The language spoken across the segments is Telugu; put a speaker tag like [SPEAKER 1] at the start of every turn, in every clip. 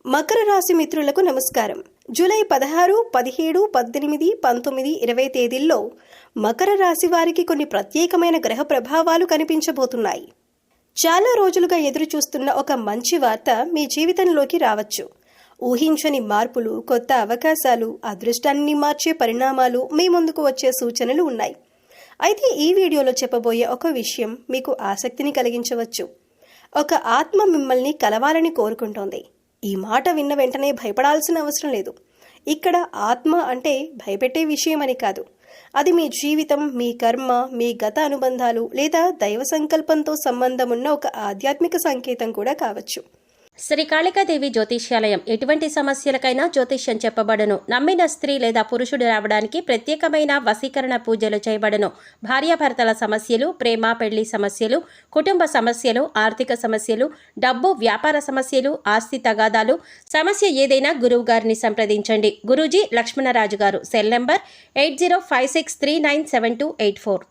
[SPEAKER 1] మకర రాశి మిత్రులకు నమస్కారం. జూలై 16, 17, 18, 19, 20 తేదీల్లో మకర రాశి వారికి కొన్ని ప్రత్యేకమైన గ్రహ ప్రభావాలు కనిపించబోతున్నాయి. చాలా రోజులుగా ఎదురు చూస్తున్న ఒక మంచి వార్త మీ జీవితంలోకి రావచ్చు. ఊహించని మార్పులు, కొత్త అవకాశాలు, అదృష్టాన్ని మార్చే పరిణామాలు మీ ముందుకు వచ్చే సూచనలు ఉన్నాయి. అయితే ఈ వీడియోలో చెప్పబోయే ఒక విషయం మీకు ఆసక్తిని కలిగించవచ్చు. ఒక ఆత్మ మిమ్మల్ని కలవాలని కోరుకుంటోంది. ఈ మాట విన్న వెంటనే భయపడాల్సిన అవసరం లేదు. ఇక్కడ ఆత్మ అంటే భయపెట్టే విషయమని కాదు. అది మీ జీవితం, మీ కర్మ, మీ గత అనుబంధాలు లేదా దైవ సంకల్పంతో సంబంధం ఉన్న ఒక ఆధ్యాత్మిక సంకేతం కూడా కావచ్చు.
[SPEAKER 2] శ్రీ కాళికాదేవి జ్యోతిష్యాలయం ఎటువంటి సమస్యలకైనా జ్యోతిష్యం చెప్పబడును. నమ్మిన స్త్రీ లేదా పురుషుడు రావడానికి ప్రత్యేకమైన వశీకరణ పూజలు చేయబడును. భార్యాభర్తల సమస్యలు, ప్రేమ పెళ్లి సమస్యలు, కుటుంబ సమస్యలు, ఆర్థిక సమస్యలు, డబ్బు వ్యాపార సమస్యలు, ఆస్తి తగాదాలు, సమస్య ఏదైనా గురువు గారిని సంప్రదించండి. గురూజీ లక్ష్మణరాజు గారు. Cell number 8056397284.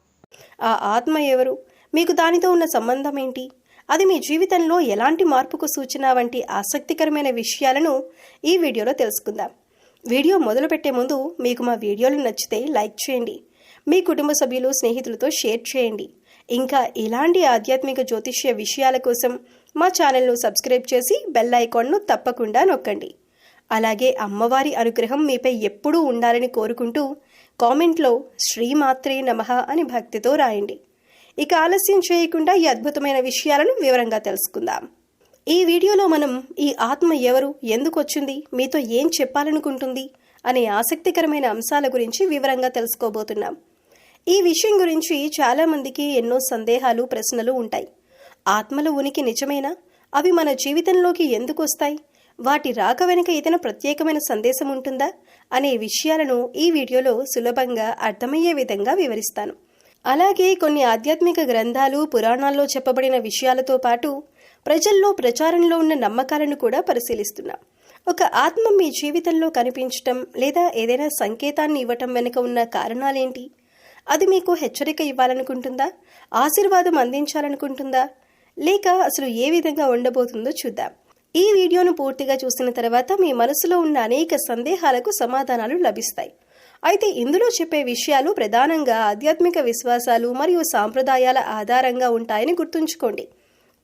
[SPEAKER 1] ఆ ఆత్మ ఎవరు? మీకు దానితో ఉన్న సంబంధం ఏంటి? అది మీ జీవితంలో ఎలాంటి మార్పుకు సూచన వంటి ఆసక్తికరమైన విషయాలను ఈ వీడియోలో తెలుసుకుందాం. వీడియో మొదలుపెట్టే ముందు మీకు మా వీడియోలు నచ్చితే లైక్ చేయండి. మీ కుటుంబ సభ్యులు, స్నేహితులతో షేర్ చేయండి. ఇంకా ఇలాంటి ఆధ్యాత్మిక జ్యోతిష్య విషయాల కోసం మా ఛానల్ను సబ్స్క్రైబ్ చేసి బెల్ ఐకాన్ను తప్పకుండా నొక్కండి. అలాగే అమ్మవారి అనుగ్రహం మీపై ఎప్పుడూ ఉండాలని కోరుకుంటూ కామెంట్లో శ్రీమాత్రే నమః అని భక్తితో రాయండి. ఇక ఆలస్యం చేయకుండా ఈ అద్భుతమైన విషయాలను వివరంగా తెలుసుకుందాం. ఈ వీడియోలో మనం ఈ ఆత్మ ఎవరు, ఎందుకు వచ్చింది, మీతో ఏం చెప్పాలనుకుంటుంది అనే ఆసక్తికరమైన అంశాల గురించి వివరంగా తెలుసుకోబోతున్నాం. ఈ విషయం గురించి చాలామందికి ఎన్నో సందేహాలు, ప్రశ్నలు ఉంటాయి. ఆత్మల ఉనికి నిజమేనా? అవి మన జీవితంలోకి ఎందుకు వస్తాయి? వాటి రాక వెనుక ఏదైనా ప్రత్యేకమైన సందేశం ఉంటుందా అనే విషయాలను ఈ వీడియోలో సులభంగా అర్థమయ్యే విధంగా వివరిస్తాను. అలాగే కొన్ని ఆధ్యాత్మిక గ్రంథాలు, పురాణాల్లో చెప్పబడిన విషయాలతో పాటు ప్రజల్లో ప్రచారంలో ఉన్న నమ్మకాలను కూడా పరిశీలిస్తున్నాం. ఒక ఆత్మ మీ జీవితంలో కనిపించటం లేదా ఏదైనా సంకేతాన్ని ఇవ్వటం వెనుక ఉన్న కారణాలేంటి? అది మీకు హెచ్చరిక ఇవ్వాలనుకుంటుందా, ఆశీర్వాదం అందించాలనుకుంటుందా, లేక అసలు ఏ విధంగా ఉండబోతుందో చూద్దాం. ఈ వీడియోను పూర్తిగా చూసిన తర్వాత మీ మనసులో ఉన్న అనేక సందేహాలకు సమాధానాలు లభిస్తాయి. అయితే ఇందులో చెప్పే విషయాలు ప్రధానంగా ఆధ్యాత్మిక విశ్వాసాలు మరియు సాంప్రదాయాల ఆధారంగా ఉంటాయని గుర్తుంచుకోండి.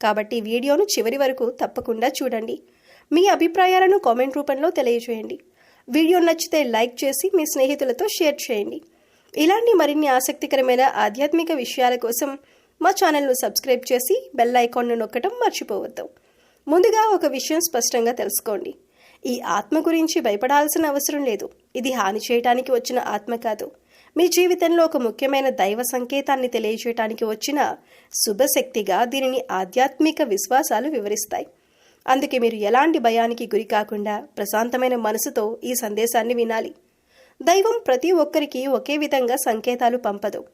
[SPEAKER 1] కాబట్టి వీడియోను చివరి వరకు తప్పకుండా చూడండి. మీ అభిప్రాయాలను కామెంట్ రూపంలో తెలియజేయండి. వీడియో నచ్చితే లైక్ చేసి మీ స్నేహితులతో షేర్ చేయండి. ఇలాంటి మరిన్ని ఆసక్తికరమైన ఆధ్యాత్మిక విషయాల కోసం మా ఛానల్ను సబ్స్క్రైబ్ చేసి బెల్ ఐకాన్ను నొక్కడం మర్చిపోవద్దు. ముందుగా ఒక విషయం స్పష్టంగా తెలుసుకోండి. ఈ ఆత్మ గురించి భయపడాల్సిన అవసరం లేదు. ఇది హాని చేయటానికి వచ్చిన ఆత్మ కాదు. మీ జీవితంలో ఒక ముఖ్యమైన దైవ సంకేతాన్ని తెలియజేయటానికి వచ్చిన శుభశక్తిగా దీనిని ఆధ్యాత్మిక విశ్వాసాలు వివరిస్తాయి. అందుకే మీరు ఎలాంటి భయానికి గురి కాకుండా ప్రశాంతమైన మనసుతో ఈ సందేశాన్ని వినాలి. దైవం ప్రతి ఒక్కరికి ఒకే విధంగా సంకేతాలు పంపదు.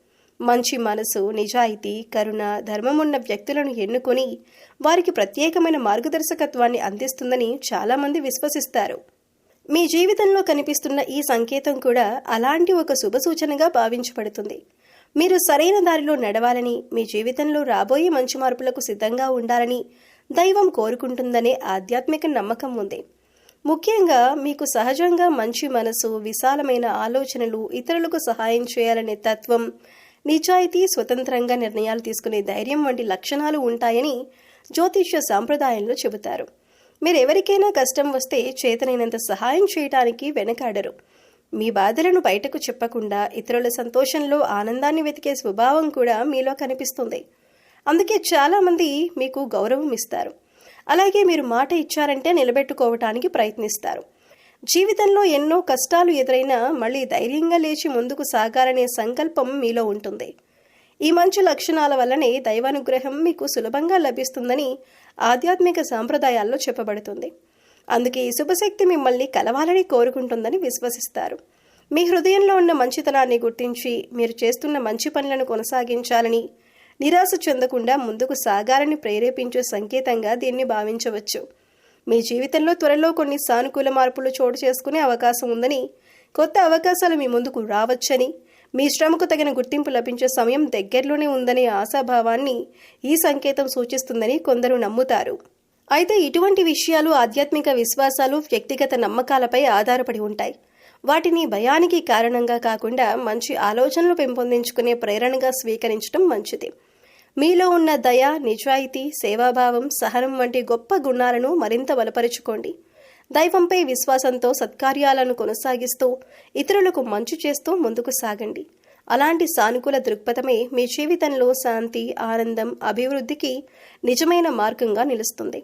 [SPEAKER 1] మంచి మనసు, నిజాయితీ, కరుణ, ధర్మమున్న వ్యక్తులను ఎన్నుకొని వారికి ప్రత్యేకమైన మార్గదర్శకత్వాన్ని అందిస్తుందని చాలామంది విశ్వసిస్తారు. మీ జీవితంలో కనిపిస్తున్న ఈ సంకేతం కూడా అలాంటి ఒక శుభ సూచనగా భావించబడుతుంది. మీరు సరైన దారిలో నడవాలని, మీ జీవితంలో రాబోయే మంచి మార్పులకు సిద్ధంగా ఉండాలని దైవం కోరుకుంటుందనే ఆధ్యాత్మిక నమ్మకం ఉంది. ముఖ్యంగా మీకు సహజంగా మంచి మనసు, విశాలమైన ఆలోచనలు, ఇతరులకు సహాయం చేయాలనే తత్వం, నిజాయితీ, స్వతంత్రంగా నిర్ణయాలు తీసుకునే ధైర్యం వంటి లక్షణాలు ఉంటాయని జ్యోతిష్య సాంప్రదాయంలో చెబుతారు. మీరు ఎవరికైనా కష్టం వస్తే చేతనైనంత సహాయం చేయటానికి వెనకాడరు. మీ బాధలను బయటకు చెప్పకుండా ఇతరుల సంతోషంలో ఆనందాన్ని వెతికే స్వభావం కూడా మీలో కనిపిస్తుంది. అందుకే చాలామంది మీకు గౌరవం ఇస్తారు. అలాగే మీరు మాట ఇచ్చారంటే నిలబెట్టుకోవటానికి ప్రయత్నిస్తారు. జీవితంలో ఎన్నో కష్టాలు ఎదురైనా మళ్ళీ ధైర్యంగా లేచి ముందుకు సాగాలనే సంకల్పం మీలో ఉంటుంది. ఈ మంచి లక్షణాల వల్లనే దైవానుగ్రహం మీకు సులభంగా లభిస్తుందని ఆధ్యాత్మిక సాంప్రదాయాల్లో చెప్పబడుతుంది. అందుకే ఈ శుభశక్తి మిమ్మల్ని కలవాలని కోరుకుంటుందని విశ్వసిస్తారు. మీ హృదయంలో ఉన్న మంచితనాన్ని గుర్తించి మీరు చేస్తున్న మంచి పనులను కొనసాగించాలని, నిరాశ చెందకుండా ముందుకు సాగాలని ప్రేరేపించే సంకేతంగా దీన్ని భావించవచ్చు. మీ జీవితంలో త్వరలో కొన్ని సానుకూల మార్పులు చోటు చేసుకునే అవకాశం ఉందని, కొత్త అవకాశాలు మీ ముందుకు రావచ్చని, మీ శ్రమకు తగిన గుర్తింపు లభించే సమయం దగ్గరలోనే ఉందనే ఆశాభావాన్ని ఈ సంకేతం సూచిస్తుందని కొందరు నమ్ముతారు. అయితే ఇటువంటి విషయాలు ఆధ్యాత్మిక విశ్వాసాలు వ్యక్తిగత నమ్మకాలపై ఆధారపడి ఉంటాయి. వాటిని భయానికి కారణంగా కాకుండా మంచి ఆలోచనలు పెంపొందించుకునే ప్రేరణగా స్వీకరించడం మంచిది. మీలో ఉన్న దయ, నిజాయితీ, సేవాభావం, సహనం వంటి గొప్ప గుణాలను మరింత బలపరుచుకోండి. దైవంపై విశ్వాసంతో సత్కార్యాలను కొనసాగిస్తూ ఇతరులకు మంచి చేస్తూ ముందుకు సాగండి. అలాంటి సానుకూల దృక్పథమే మీ జీవితంలో శాంతి, ఆనందం, అభివృద్ధికి నిజమైన మార్గంగా నిలుస్తుంది.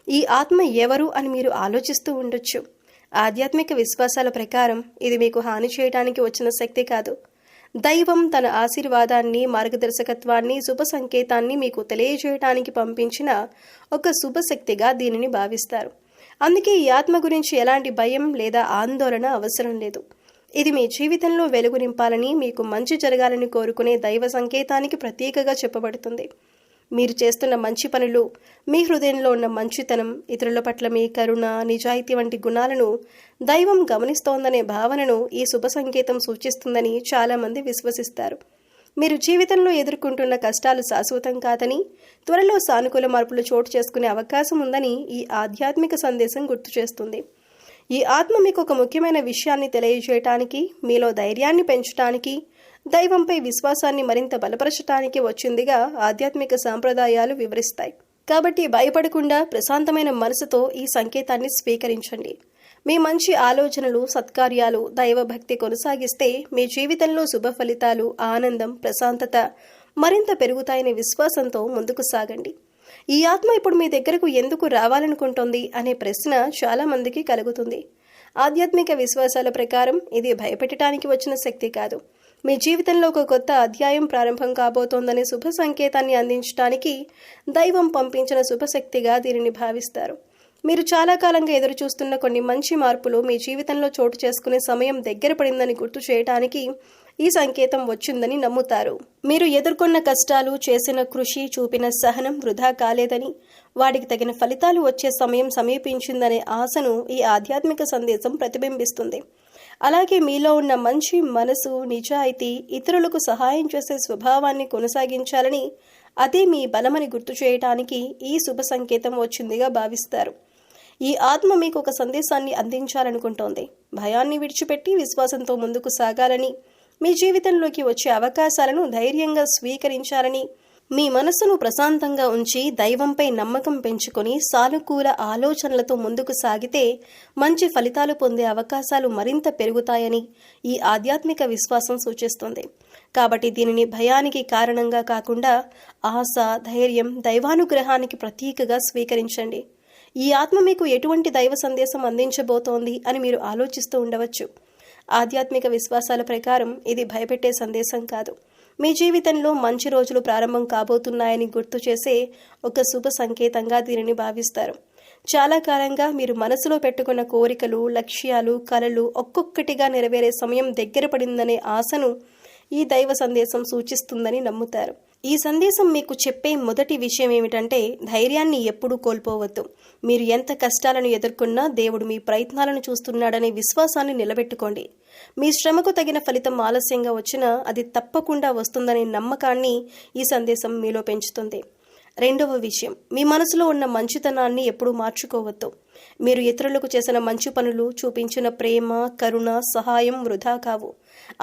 [SPEAKER 1] ఈ ఆత్మ ఎవరు అని మీరు ఆలోచిస్తూ ఉండొచ్చు. ఆధ్యాత్మిక విశ్వాసాల ప్రకారం ఇది మీకు హాని చేయడానికి వచ్చిన శక్తి కాదు. దైవం తన ఆశీర్వాదాన్ని, మార్గదర్శకత్వాన్ని, శుభ సంకేతాన్ని మీకు తెలియజేయడానికి పంపించిన ఒక శుభశక్తిగా దీనిని భావిస్తారు. అందుకే ఈ ఆత్మ గురించి ఎలాంటి భయం లేదా ఆందోళన అవసరం లేదు. ఇది మీ జీవితంలో వెలుగు నింపాలని, మీకు మంచి జరగాలని కోరుకునే దైవ సంకేతానికి ప్రతీకగా చెప్పబడుతుంది. మీరు చేస్తున్న మంచి పనులు, మీ హృదయంలో ఉన్న మంచితనం, ఇతరుల పట్ల మీ కరుణ, నిజాయితీ వంటి గుణాలను దైవం గమనిస్తోందనే భావనను ఈ శుభ సంకేతం సూచిస్తుందని చాలామంది విశ్వసిస్తారు. మీరు జీవితంలో ఎదుర్కొంటున్న కష్టాలు శాశ్వతం కాదని, త్వరలో సానుకూల మార్పులు చోటు చేసుకునే అవకాశం ఉందని ఈ ఆధ్యాత్మిక సందేశం గుర్తు చేస్తుంది. ఈ ఆత్మ మీకు ఒక ముఖ్యమైన విషయాన్ని తెలియజేయటానికి, మీలో ధైర్యాన్ని పెంచడానికి, దైవంపై విశ్వాసాన్ని మరింత బలపరచటానికి వచ్చిందిగా ఆధ్యాత్మిక సాంప్రదాయాలు వివరిస్తాయి. కాబట్టి భయపడకుండా ప్రశాంతమైన మనసుతో ఈ సంకేతాన్ని స్వీకరించండి. మీ మంచి ఆలోచనలు, సత్కార్యాలు, దైవభక్తి కొనసాగిస్తే మీ జీవితంలో శుభ ఫలితాలు, ఆనందం, ప్రశాంతత మరింత పెరుగుతాయనే విశ్వాసంతో ముందుకు సాగండి. ఈ ఆత్మ ఇప్పుడు మీ దగ్గరకు ఎందుకు రావాలనుకుంటోంది అనే ప్రశ్న చాలా మందికి కలుగుతుంది. ఆధ్యాత్మిక విశ్వాసాల ప్రకారం ఇది భయపెట్టడానికి వచ్చిన శక్తి కాదు. మీ జీవితంలో ఒక కొత్త అధ్యాయం ప్రారంభం కాబోతోందనే శుభ సంకేతాన్ని అందించడానికి దైవం పంపించిన శుభశక్తిగా దీనిని భావిస్తారు. మీరు చాలా కాలంగా ఎదురు చూస్తున్న కొన్ని మంచి మార్పులు మీ జీవితంలో చోటు చేసుకునే సమయం దగ్గర పడిందని గుర్తు చేయడానికి ఈ సంకేతం వచ్చిందని నమ్ముతారు. మీరు ఎదుర్కొన్న కష్టాలు, చేసిన కృషి, చూపిన సహనం వృధా కాలేదని, వాటికి తగిన ఫలితాలు వచ్చే సమయం సమీపించిందనే ఆశను ఈ ఆధ్యాత్మిక సందేశం ప్రతిబింబిస్తుంది. అలాగే మీలో ఉన్న మంచి మనసు, నిజాయితీ, ఇతరులకు సహాయం చేసే స్వభావాన్ని కొనసాగించాలని, అదే మీ బలమని గుర్తు చేయటానికి ఈ శుభ సంకేతం వచ్చిందిగా భావిస్తారు. ఈ ఆత్మ మీకు ఒక సందేశాన్ని అందించాలనుకుంటోంది. భయాన్ని విడిచిపెట్టి విశ్వాసంతో ముందుకు సాగాలని, మీ జీవితంలోకి వచ్చే అవకాశాలను ధైర్యంగా స్వీకరించాలని, మీ మనసును ప్రశాంతంగా ఉంచి దైవంపై నమ్మకం పెంచుకొని సానుకూల ఆలోచనలతో ముందుకు సాగితే మంచి ఫలితాలు పొందే అవకాశాలు మరింత పెరుగుతాయని ఈ ఆధ్యాత్మిక విశ్వాసం సూచిస్తుంది. కాబట్టి దీనిని భయానికి కారణంగా కాకుండా ఆశ, ధైర్యం, దైవానుగ్రహానికి ప్రతీకగా స్వీకరించండి. ఈ ఆత్మ మీకు ఎటువంటి దైవ సందేశం అందించబోతోంది అని మీరు ఆలోచిస్తూ ఉండవచ్చు. ఆధ్యాత్మిక విశ్వాసాల ప్రకారం ఇది భయపెట్టే సందేశం కాదు. మీ జీవితంలో మంచి రోజులు ప్రారంభం కాబోతున్నాయని గుర్తు చేసే ఒక శుభ సంకేతంగా దీనిని భావిస్తారు. చాలా కాలంగా మీరు మనసులో పెట్టుకున్న కోరికలు, లక్ష్యాలు, కలలు ఒక్కొక్కటిగా నెరవేరే సమయం దగ్గర పడిందనే ఆశను ఈ దైవ సందేశం సూచిస్తుందని నమ్ముతారు. ఈ సందేశం మీకు చెప్పే మొదటి విషయం ఏమిటంటే, ధైర్యాన్ని ఎప్పుడూ కోల్పోవద్దు. మీరు ఎంత కష్టాలను ఎదుర్కొన్నా దేవుడు మీ ప్రయత్నాలను చూస్తున్నాడనే విశ్వాసాన్ని నిలబెట్టుకోండి. మీ శ్రమకు తగిన ఫలితం ఆలస్యంగా వచ్చినా అది తప్పకుండా వస్తుందనే నమ్మకాన్ని ఈ సందేశం మీలో పెంచుతుంది. రెండవ విషయం, మీ మనసులో ఉన్న మంచితనాన్ని ఎప్పుడూ మార్చుకోవద్దు. మీరు ఇతరులకు చేసిన మంచి పనులు, చూపించిన ప్రేమ, కరుణ, సహాయం వృధా కావు.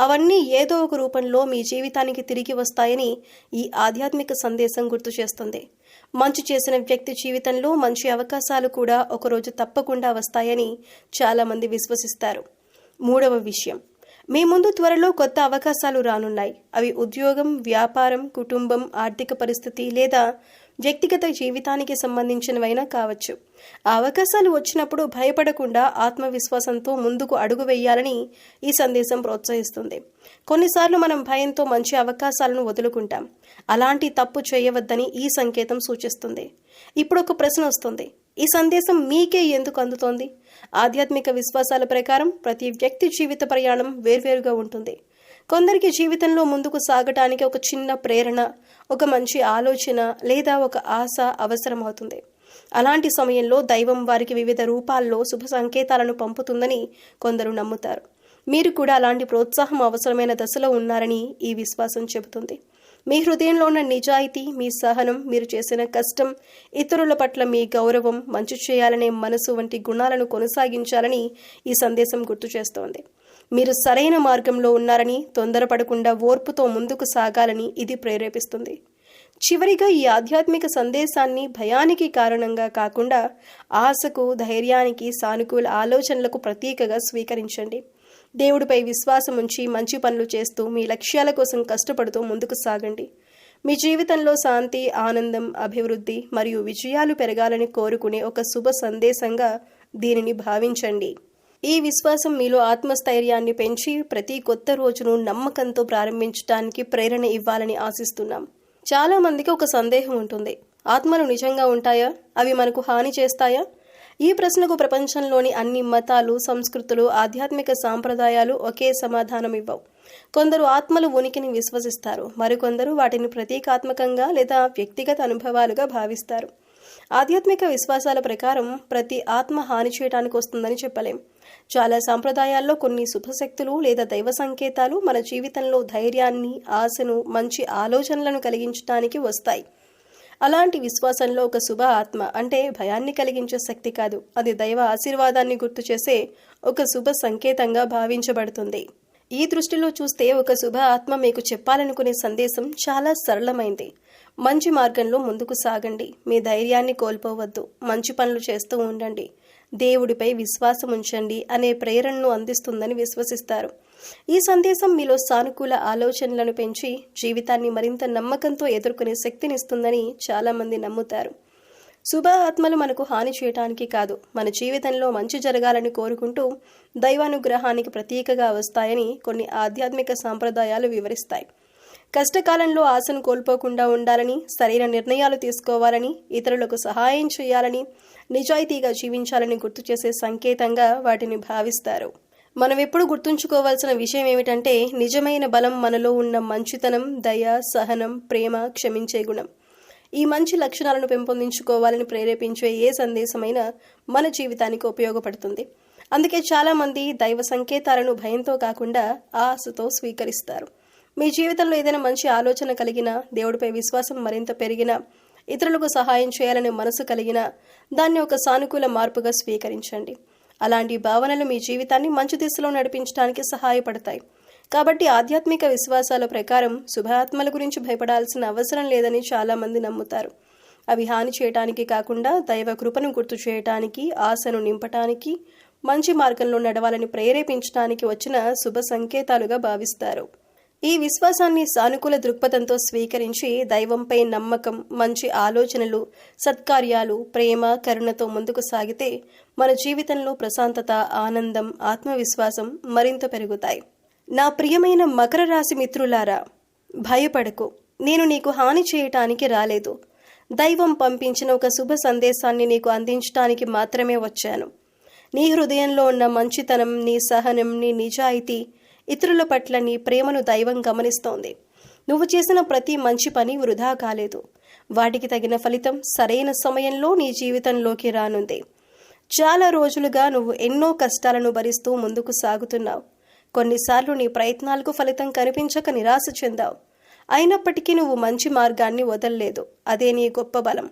[SPEAKER 1] అవన్నీ ఏదో ఒక రూపంలో మీ జీవితానికి తిరిగి వస్తాయని ఈ ఆధ్యాత్మిక సందేశం గుర్తు చేస్తుంది. మంచి చేసిన వ్యక్తి జీవితంలో మంచి అవకాశాలు కూడా ఒకరోజు తప్పకుండా వస్తాయని చాలామంది విశ్వసిస్తారు. మూడవ విషయం, మీ ముందు త్వరలో కొత్త అవకాశాలు రానున్నాయి. అవి ఉద్యోగం, వ్యాపారం, కుటుంబం, ఆర్థిక పరిస్థితి లేదా వ్యక్తిగత జీవితానికి సంబంధించినవైనా కావచ్చు. ఆ అవకాశాలు వచ్చినప్పుడు భయపడకుండా ఆత్మవిశ్వాసంతో ముందుకు అడుగు వేయాలని ఈ సందేశం ప్రోత్సహిస్తుంది. కొన్నిసార్లు మనం భయంతో మంచి అవకాశాలను వదులుకుంటాం. అలాంటి తప్పు చేయవద్దని ఈ సంకేతం సూచిస్తుంది. ఇప్పుడు ఒక ప్రశ్న వస్తుంది, ఈ సందేశం మీకే ఎందుకు అందుతోంది? ఆధ్యాత్మిక విశ్వాసాల ప్రకారం ప్రతి వ్యక్తి జీవిత ప్రయాణం వేర్వేరుగా ఉంటుంది. కొందరికి జీవితంలో ముందుకు సాగటానికి ఒక చిన్న ప్రేరణ, ఒక మంచి ఆలోచన లేదా ఒక ఆశ అవసరమవుతుంది. అలాంటి సమయంలో దైవం వారికి వివిధ రూపాల్లో శుభ సంకేతాలను పంపుతుందని కొందరు నమ్ముతారు. మీరు కూడా అలాంటి ప్రోత్సాహం అవసరమైన దశలో ఉన్నారని ఈ విశ్వాసం చెబుతుంది. మీ హృదయంలో ఉన్న నిజాయితీ, మీ సహనం, మీరు చేసిన కష్టం, ఇతరుల పట్ల మీ గౌరవం, మంచి చేయాలనే మనసు వంటి గుణాలను కొనసాగించాలని ఈ సందేశం గుర్తు చేస్తోంది. మీరు సరైన మార్గంలో ఉన్నారని, తొందరపడకుండా ఓర్పుతో ముందుకు సాగాలని ఇది ప్రేరేపిస్తుంది. చివరిగా ఈ ఆధ్యాత్మిక సందేశాన్ని భయానికి కారణంగా కాకుండా ఆశకు, ధైర్యానికి, సానుకూల ఆలోచనలకు ప్రతీకగా స్వీకరించండి. దేవుడిపై విశ్వాసం ఉంచి మంచి పనులు చేస్తూ మీ లక్ష్యాల కోసం కష్టపడుతూ ముందుకు సాగండి. మీ జీవితంలో శాంతి, ఆనందం, అభివృద్ధి మరియు విజయాలు పెరగాలని కోరుకునే ఒక శుభ సందేశంగా దీనిని భావించండి. ఈ విశ్వాసం మీలో ఆత్మస్థైర్యాన్ని పెంచి ప్రతి కొత్త రోజును నమ్మకంతో ప్రారంభించడానికి ప్రేరణ ఇవ్వాలని ఆశిస్తున్నాం. చాలా మందికి ఒక సందేహం ఉంటుంది. ఆత్మలు నిజంగా ఉంటాయా? అవి మనకు హాని చేస్తాయా? ఈ ప్రశ్నకు ప్రపంచంలోని అన్ని మతాలు, సంస్కృతులు, ఆధ్యాత్మిక సాంప్రదాయాలు ఒకే సమాధానం ఇవ్వవు. కొందరు ఆత్మలు ఉనికిని విశ్వసిస్తారు, మరికొందరు వాటిని ప్రతీకాత్మకంగా లేదా వ్యక్తిగత అనుభవాలుగా భావిస్తారు. ఆధ్యాత్మిక విశ్వాసాల ప్రకారం ప్రతి ఆత్మ హాని చేయడానికి వస్తుందని చెప్పలేం. చాలా సాంప్రదాయాల్లో కొన్ని శుభశక్తులు లేదా దైవ సంకేతాలు మన జీవితంలో ధైర్యాన్ని, ఆశను, మంచి ఆలోచనలను కలిగించడానికి వస్తాయి. అలాంటి విశ్వాసంలో ఒక శుభ ఆత్మ అంటే భయాన్ని కలిగించే శక్తి కాదు, అది దైవ ఆశీర్వాదాన్ని గుర్తు చేసే ఒక శుభ సంకేతంగా భావించబడుతుంది. ఈ దృష్టిలో చూస్తే ఒక శుభ ఆత్మ మీకు చెప్పాలనుకునే సందేశం చాలా సరళమైంది. మంచి మార్గంలో ముందుకు సాగండి, మీ ధైర్యాన్ని కోల్పోవద్దు, మంచి పనులు చేస్తూ ఉండండి, దేవుడిపై విశ్వాసం ఉంచండి అనే ప్రేరణను అందిస్తుందని విశ్వసిస్తారు. ఈ సందేశం మీలో సానుకూల ఆలోచనలను పెంచి జీవితాన్ని మరింత నమ్మకంతో ఎదుర్కొనే శక్తినిస్తుందని చాలామంది నమ్ముతారు. శుభ ఆత్మలు మనకు హాని చేయటానికి కాదు, మన జీవితంలో మంచి జరగాలని కోరుకుంటూ దైవానుగ్రహానికి ప్రతీకగా వస్తాయని కొన్ని ఆధ్యాత్మిక సాంప్రదాయాలు వివరిస్తాయి. కష్టకాలంలో ఆశను కోల్పోకుండా ఉండాలని, సరైన నిర్ణయాలు తీసుకోవాలని, ఇతరులకు సహాయం చేయాలని, నిజాయితీగా జీవించాలని గుర్తు చేసే సంకేతంగా వాటిని భావిస్తారు. మనం ఎప్పుడు గుర్తుంచుకోవాల్సిన విషయం ఏమిటంటే, నిజమైన బలం మనలో ఉన్న మంచితనం, దయ, సహనం, ప్రేమ, క్షమించే గుణం. ఈ మంచి లక్షణాలను పెంపొందించుకోవాలని ప్రేరేపించే ఏ సందేశమైనా మన జీవితానికి ఉపయోగపడుతుంది. అందుకే చాలామంది దైవ సంకేతాలను భయంతో కాకుండా ఆశతో స్వీకరిస్తారు. మీ జీవితంలో ఏదైనా మంచి ఆలోచన కలిగినా, దేవుడిపై విశ్వాసం మరింత పెరిగినా, ఇతరులకు సహాయం చేయాలనే మనసు కలిగినా దాన్ని ఒక సానుకూల మార్పుగా స్వీకరించండి. అలాంటి భావనలు మీ జీవితాన్ని మంచి దిశలో నడిపించడానికి సహాయపడతాయి. కాబట్టి ఆధ్యాత్మిక విశ్వాసాల ప్రకారం శుభాత్మల గురించి భయపడాల్సిన అవసరం లేదని చాలామంది నమ్ముతారు. అవి హాని చేయటానికి కాకుండా దైవ కృపను గుర్తు చేయటానికి, ఆశను నింపటానికి, మంచి మార్గంలో నడవాలని ప్రేరేపించడానికి వచ్చిన శుభ సంకేతాలుగా భావిస్తారు. ఈ విశ్వాసాన్ని సానుకూల దృక్పథంతో స్వీకరించి దైవంపై నమ్మకం, మంచి ఆలోచనలు, సత్కార్యాలు, ప్రేమ, కరుణతో ముందుకు సాగితే మన జీవితంలో ప్రశాంతత, ఆనందం, ఆత్మవిశ్వాసం మరింత పెరుగుతాయి. నా ప్రియమైన మకర రాశి మిత్రులారా, భయపడకు, నేను నీకు హాని చేయటానికి రాలేదు. దైవం పంపించిన ఒక శుభ సందేశాన్ని నీకు అందించడానికి మాత్రమే వచ్చాను. నీ హృదయంలో ఉన్న మంచితనం, నీ సహనం, నీ నిజాయితీ, ఇతరుల పట్ల నీ ప్రేమను దైవం గమనిస్తోంది. నువ్వు చేసిన ప్రతి మంచి పని వృధా కాలేదు. వాటికి తగిన ఫలితం సరైన సమయంలో నీ జీవితంలోకి రానుంది. చాలా రోజులుగా నువ్వు ఎన్నో కష్టాలను భరిస్తూ ముందుకు సాగుతున్నావు. కొన్నిసార్లు నీ ప్రయత్నాలకు ఫలితం కనిపించక నిరాశ చెందావు. అయినప్పటికీ నువ్వు మంచి మార్గాన్ని వదల్లేదు. అదే నీ గొప్ప బలం.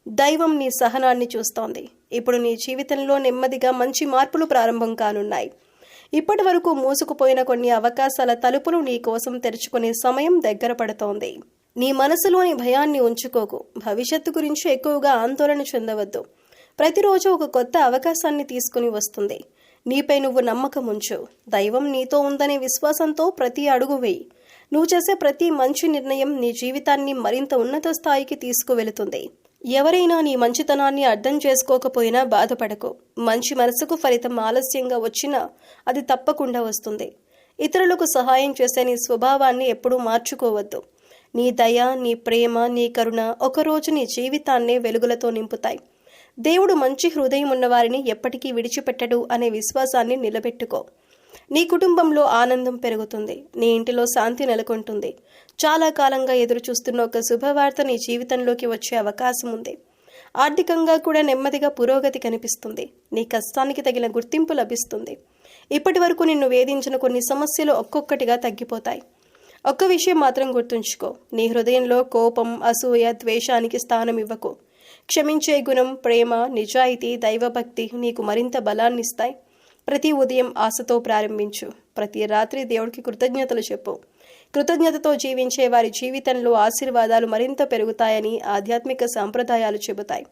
[SPEAKER 1] దైవం నీ సహనాన్ని చూస్తోంది. ఇప్పుడు నీ జీవితంలో నెమ్మదిగా మంచి మార్పులు ప్రారంభం కానున్నాయి. ఇప్పటి వరకు మూసుకుపోయిన కొన్ని అవకాశాల తలుపులు నీ కోసం తెరుచుకునే సమయం దగ్గర పడుతోంది. నీ మనసులోని భయాన్ని ఉంచుకోకు. భవిష్యత్తు గురించి ఎక్కువగా ఆందోళన చెందవద్దు. ప్రతిరోజు ఒక కొత్త అవకాశాన్ని తీసుకుని వస్తుంది. నీపై నువ్వు నమ్మకం ఉంచు. దైవం నీతో ఉందనే విశ్వాసంతో ప్రతి అడుగు వేయి. నువ్వు చేసే ప్రతి మంచి నిర్ణయం నీ జీవితాన్ని మరింత ఉన్నత స్థాయికి తీసుకువెళుతుంది. ఎవరైనా నీ మంచితనాన్ని అర్థం చేసుకోకపోయినా బాధపడకు. మంచి మనసుకు ఫలితం ఆలస్యంగా వచ్చినా అది తప్పకుండా వస్తుంది. ఇతరులకు సహాయం చేసే నీ స్వభావాన్ని ఎప్పుడూ మార్చుకోవద్దు. నీ దయ, నీ ప్రేమ, నీ కరుణ ఒకరోజు నీ జీవితాన్నే వెలుగులతో నింపుతాయి. దేవుడు మంచి హృదయం ఉన్నవారిని ఎప్పటికీ విడిచిపెట్టడు అనే విశ్వాసాన్ని నిలబెట్టుకో. నీ కుటుంబంలో ఆనందం పెరుగుతుంది. నీ ఇంటిలో శాంతి నెలకొంటుంది. చాలా కాలంగా ఎదురు చూస్తున్న ఒక శుభవార్త నీ జీవితంలోకి వచ్చే అవకాశం ఉంది. ఆర్థికంగా కూడా నెమ్మదిగా పురోగతి కనిపిస్తుంది. నీ కష్టానికి తగిన గుర్తింపు లభిస్తుంది. ఇప్పటి వరకు నిన్ను వేధించిన కొన్ని సమస్యలు ఒక్కొక్కటిగా తగ్గిపోతాయి. ఒక్క విషయం మాత్రం గుర్తుంచుకో, నీ హృదయంలో కోపం, అసూయ, ద్వేషానికి స్థానం ఇవ్వకు. క్షమించే గుణం, ప్రేమ, నిజాయితీ, దైవభక్తి నీకు మరింత బలాన్నిస్తాయి. ప్రతి ఉదయం ఆశతో ప్రారంభించు. ప్రతి రాత్రి దేవుడికి కృతజ్ఞతలు చెప్పు. కృతజ్ఞతతో జీవించే వారి జీవితంలో ఆశీర్వాదాలు మరింత పెరుగుతాయని ఆధ్యాత్మిక సాంప్రదాయాలు చెబుతాయి.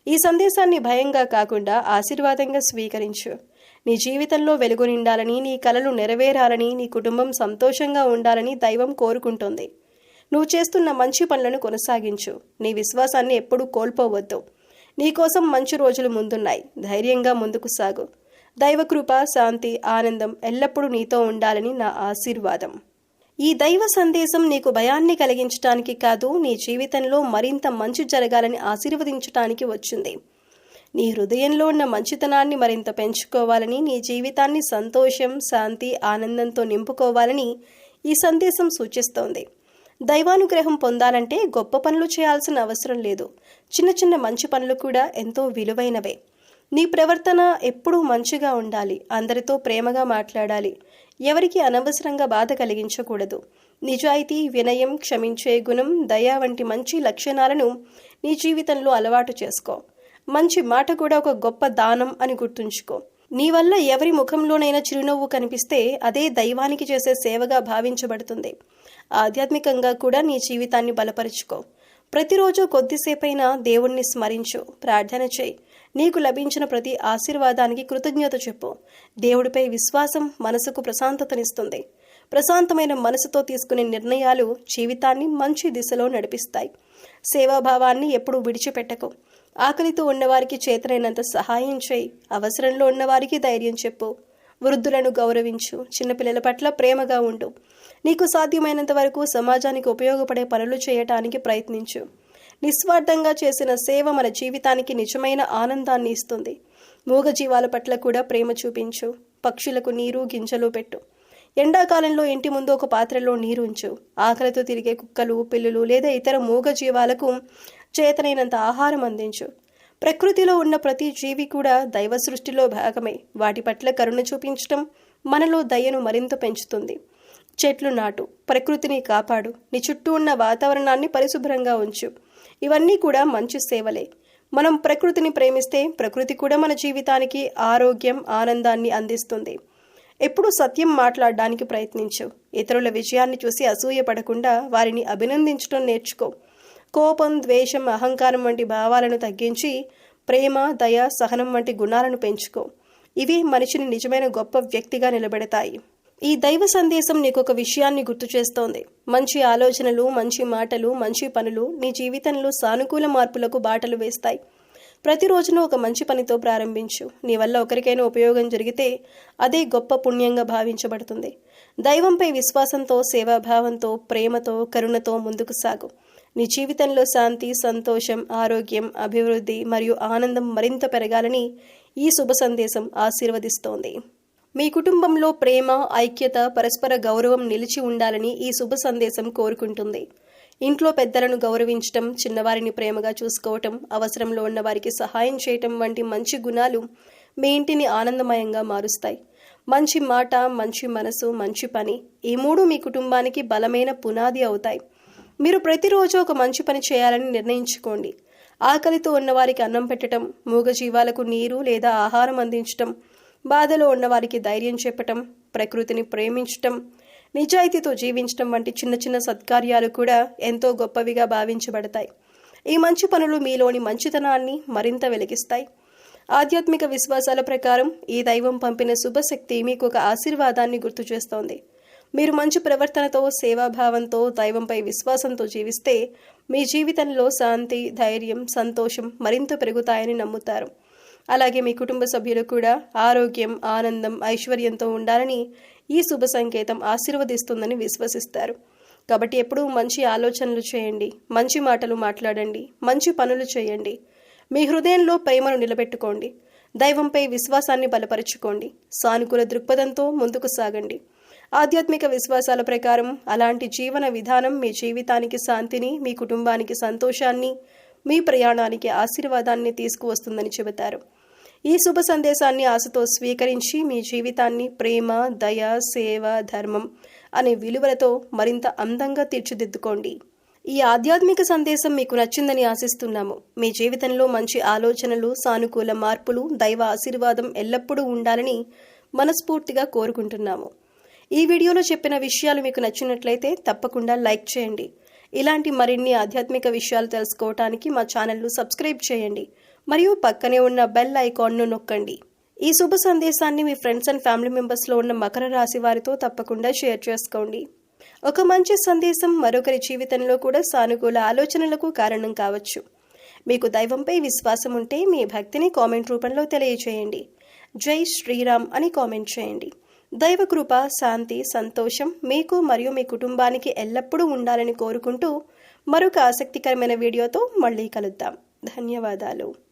[SPEAKER 1] ఈ సందేశాన్ని భయంగా కాకుండా ఆశీర్వాదంగా స్వీకరించు. నీ జీవితంలో వెలుగు నిండాలని, నీ కలలు నెరవేరాలని, నీ కుటుంబం సంతోషంగా ఉండాలని దైవం కోరుకుంటోంది. నువ్వు చేస్తున్న మంచి పనులను కొనసాగించు. నీ విశ్వాసాన్ని ఎప్పుడూ కోల్పోవద్దు. నీకోసం మంచి రోజులు ముందున్నాయి. ధైర్యంగా ముందుకు సాగు. దైవకృప, శాంతి, ఆనందం ఎల్లప్పుడూ నీతో ఉండాలని నా ఆశీర్వాదం. ఈ దైవ సందేశం నీకు భయాన్ని కలిగించటానికి కాదు, నీ జీవితంలో మరింత మంచి జరగాలని ఆశీర్వదించటానికి వచ్చింది. నీ హృదయంలో ఉన్న మంచితనాన్ని మరింత పెంచుకోవాలని, నీ జీవితాన్ని సంతోషం, శాంతి, ఆనందంతో నింపుకోవాలని ఈ సందేశం సూచిస్తోంది. దైవానుగ్రహం పొందాలంటే గొప్ప పనులు చేయాల్సిన అవసరం లేదు. చిన్న చిన్న మంచి పనులు కూడా ఎంతో విలువైనవే. నీ ప్రవర్తన ఎప్పుడూ మంచిగా ఉండాలి. అందరితో ప్రేమగా మాట్లాడాలి. ఎవరికి అనవసరంగా బాధ కలిగించకూడదు. నిజాయితీ, వినయం, క్షమించే గుణం, దయ వంటి మంచి లక్షణాలను నీ జీవితంలో అలవాటు చేసుకో. మంచి మాట కూడా ఒక గొప్ప దానం అని గుర్తుంచుకో. నీ వల్ల ఎవరి ముఖంలోనైనా చిరునవ్వు కనిపిస్తే అదే దైవానికి చేసే సేవగా భావించబడుతుంది. ఆధ్యాత్మికంగా కూడా నీ జీవితాన్ని బలపరుచుకో. ప్రతిరోజు కొద్దిసేపైనా దేవుణ్ణి స్మరించు, ప్రార్థన చేయి. నీకు లభించిన ప్రతి ఆశీర్వాదానికి కృతజ్ఞత చెప్పు. దేవుడిపై విశ్వాసం మనసుకు ప్రశాంతతనిస్తుంది. ప్రశాంతమైన మనసుతో తీసుకునే నిర్ణయాలు జీవితాన్ని మంచి దిశలో నడిపిస్తాయి. సేవాభావాన్ని ఎప్పుడూ విడిచిపెట్టకు. ఆకలితో ఉన్నవారికి చేతనైనంత సహాయం చేయి. అవసరంలో ఉన్నవారికి ధైర్యం చెప్పు. వృద్ధులను గౌరవించు. చిన్నపిల్లల పట్ల ప్రేమగా ఉండు. నీకు సాధ్యమైనంత వరకు సమాజానికి ఉపయోగపడే పనులు చేయటానికి ప్రయత్నించు. నిస్వార్థంగా చేసిన సేవ మన జీవితానికి నిజమైన ఆనందాన్ని ఇస్తుంది. మూగజీవాల పట్ల కూడా ప్రేమ చూపించు. పక్షులకు నీరు, గింజలు పెట్టు. ఎండాకాలంలో ఇంటి ముందు ఒక పాత్రలో నీరు ఉంచు. ఆకలితో తిరిగే కుక్కలు, పిల్లులు లేదా ఇతర మూగజీవాలకు చేతనైనంత ఆహారం అందించు. ప్రకృతిలో ఉన్న ప్రతి జీవి కూడా దైవ సృష్టిలో భాగమే. వాటి పట్ల కరుణ చూపించటం మనలో దయను మరింత పెంచుతుంది. చెట్లు నాటు. ప్రకృతిని కాపాడు. నీ చుట్టూ ఉన్న వాతావరణాన్ని పరిశుభ్రంగా ఉంచు. ఇవన్నీ కూడా మంచి సేవలే. మనం ప్రకృతిని ప్రేమిస్తే ప్రకృతి కూడా మన జీవితానికి ఆరోగ్యం, ఆనందాన్ని అందిస్తుంది. ఎప్పుడూ సత్యం మాట్లాడడానికి ప్రయత్నించు. ఇతరుల విజయాన్ని చూసి అసూయపడకుండా వారిని అభినందించడం నేర్చుకో. కోపం, ద్వేషం, అహంకారం వంటి భావాలను తగ్గించి ప్రేమ, దయ, సహనం వంటి గుణాలను పెంచుకో. ఇవి మనిషిని నిజమైన గొప్ప వ్యక్తిగా నిలబెడతాయి. ఈ దైవ సందేశం నీకు ఒక విషయాన్ని గుర్తు చేస్తోంది. మంచి ఆలోచనలు, మంచి మాటలు, మంచి పనులు నీ జీవితంలో సానుకూల మార్పులకు బాటలు వేస్తాయి. ప్రతిరోజును ఒక మంచి పనితో ప్రారంభించు. నీ వల్ల ఒకరికైనా ఉపయోగం జరిగితే అదే గొప్ప పుణ్యంగా భావించబడుతుంది. దైవంపై విశ్వాసంతో, సేవాభావంతో, ప్రేమతో, కరుణతో ముందుకు సాగు. నీ జీవితంలో శాంతి, సంతోషం, ఆరోగ్యం, అభివృద్ధి మరియు ఆనందం మరింత పెరగాలని ఈ శుభ సందేశం ఆశీర్వదిస్తోంది. మీ కుటుంబంలో ప్రేమ, ఐక్యత, పరస్పర గౌరవం నిలిచి ఉండాలని ఈ శుభ సందేశం కోరుకుంటుంది. ఇంట్లో పెద్దలను గౌరవించటం, చిన్నవారిని ప్రేమగా చూసుకోవటం, అవసరంలో ఉన్న వారికి సహాయం చేయటం వంటి మంచి గుణాలు మీ ఇంటిని ఆనందమయంగా మారుస్తాయి. మంచి మాట, మంచి మనసు, మంచి పని ఈ మూడు మీ కుటుంబానికి బలమైన పునాది అవుతాయి. మీరు ప్రతిరోజు ఒక మంచి పని చేయాలని నిర్ణయించుకోండి. ఆకలితో ఉన్నవారికి అన్నం పెట్టడం, మూగజీవాలకు నీరు లేదా ఆహారం అందించటం, బాధలో ఉన్నవారికి ధైర్యం చెప్పటం, ప్రకృతిని ప్రేమించటం, నిజాయితీతో జీవించటం వంటి చిన్న చిన్న సత్కార్యాలు కూడా ఎంతో గొప్పవిగా భావించబడతాయి. ఈ మంచి పనులు మీలోని మంచితనాన్ని మరింత వెలిగిస్తాయి. ఆధ్యాత్మిక విశ్వాసాల ప్రకారం ఈ దైవం పంపిన శుభశక్తి మీకు ఒక ఆశీర్వాదాన్ని గుర్తు చేస్తోంది. మీరు మంచి ప్రవర్తనతో, సేవాభావంతో, దైవంపై విశ్వాసంతో జీవిస్తే మీ జీవితంలో శాంతి, ధైర్యం, సంతోషం మరింత పెరుగుతాయని నమ్ముతారు. అలాగే మీ కుటుంబ సభ్యులు కూడా ఆరోగ్యం, ఆనందం, ఐశ్వర్యంతో ఉండాలని ఈ శుభ సంకేతం ఆశీర్వదిస్తుందని విశ్వసిస్తారు. కాబట్టి ఎప్పుడూ మంచి ఆలోచనలు చేయండి, మంచి మాటలు మాట్లాడండి, మంచి పనులు చేయండి. మీ హృదయంలో ప్రేమను నిలబెట్టుకోండి. దైవంపై విశ్వాసాన్ని బలపరుచుకోండి. సానుకూల దృక్పథంతో ముందుకు సాగండి. ఆధ్యాత్మిక విశ్వాసాల ప్రకారం అలాంటి జీవన విధానం మీ జీవితానికి శాంతిని, మీ కుటుంబానికి సంతోషాన్ని, మీ ప్రయాణానికి ఆశీర్వాదాన్ని తీసుకువస్తుందని చెబుతారు. ఈ శుభ సందేశాన్ని ఆశతో స్వీకరించి మీ జీవితాన్ని ప్రేమ, దయ, సేవ, ధర్మం, అనే విలువలతో మరింత అందంగా తీర్చిదిద్దుకోండి. ఈ ఆధ్యాత్మిక సందేశం మీకు నచ్చిందని ఆశిస్తున్నాము. మీ జీవితంలో మంచి ఆలోచనలు, సానుకూల మార్పులు, దైవ ఆశీర్వాదం ఎల్లప్పుడూ ఉండాలని మనస్ఫూర్తిగా కోరుకుంటున్నాము. ఈ వీడియోలో చెప్పిన విషయాలు మీకు నచ్చినట్లయితే తప్పకుండా లైక్ చేయండి. ఇలాంటి మరిన్ని ఆధ్యాత్మిక విషయాలు తెలుసుకోవటానికి మా ఛానల్ను సబ్స్క్రైబ్ చేయండి మరియు పక్కనే ఉన్న బెల్ ఐకాన్ను నొక్కండి. ఈ శుభ సందేశాన్ని మీ ఫ్రెండ్స్ అండ్ ఫ్యామిలీ మెంబర్స్లో ఉన్న మకర రాశి వారితో తప్పకుండా షేర్ చేసుకోండి. ఒక మంచి సందేశం మరొకరి జీవితంలో కూడా సానుకూల ఆలోచనలకు కారణం కావచ్చు. మీకు దైవంపై విశ్వాసం ఉంటే మీ భక్తిని కామెంట్ రూపంలో తెలియజేయండి. జై శ్రీరామ్ అని కామెంట్ చేయండి. దైవ కృప, శాంతి, సంతోషం మీకు మరియు మీ కుటుంబానికి ఎల్లప్పుడూ ఉండాలని కోరుకుంటూ మరొక ఆసక్తికరమైన వీడియోతో మళ్ళీ కలుద్దాం. ధన్యవాదాలు.